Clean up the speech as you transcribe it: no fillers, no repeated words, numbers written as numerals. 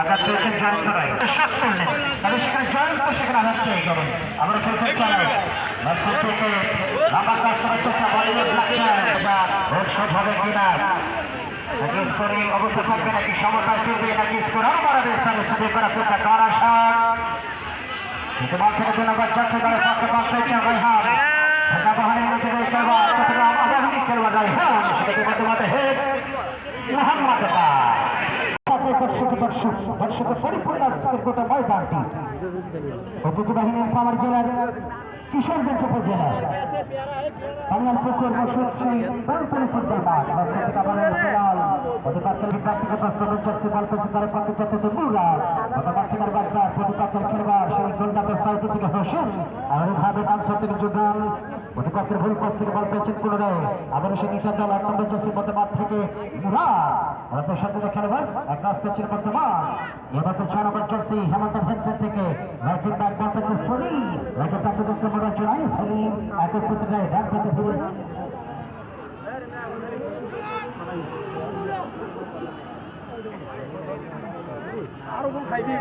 আঘাত পেয়েছেন জয়ন্ত রায়, শট করলেন, তবে সেখানে জয়ন্ত সেখানে আঘাত পেয়ে গেলেন। আমরা চলছেন ম্যাচের থেকে লম্বা কাজ করার চেষ্টা, বলিউড ফ্ল্যাকচার, এটা ভোট শট হবে কিনা, নাকি স্কোরিং অবস্থা থাকবে, নাকি সমতায় ফিরবে, নাকি স্কোর আরো বাড়াবে, সাথে করা ফুটটা করা শট। কিন্তু বল থেকে 2 নম্বর যাচ্ছে, তারা সাথে বল পেয়েছেন রায়হান, ঢাকা বাহারের মধ্যে খেলোয়াড়, চট্টগ্রাম আবাহনী খেলোয়াড় রায়হান, সেটাকে মধ্যে হেড মোহাম্মদ দর্শকের পরিপূর্ণ গোটা ময়দানটি ঐতিহ্যবাহী পাওয়ার জেলার কিশোরগঞ্জ উপজেলা বাংলার পুকুর মসুদ ফুটবল মাঠ যোগান প্রতিপক্ষের ভুল পাশ থেকে বল পেয়েছেন পুনরায় আবার সে নিশা দল 8 নম্বর জার্সির মধ্যে মাঠ থেকে মুরাদ সাথে খেলোয়াড় এক কাজ পেয়েছেন বর্তমান এবার তো 6 নম্বর জার্সি হেমন্ত ভেঞ্চার থেকে রাইট ব্যাক বল পেয়েছে সলিম রাইট ব্যাক থেকে মুরাদ জয় সলিম একই প্রতিটায় ডান পেতে ফিরে আরো কোন খাইবি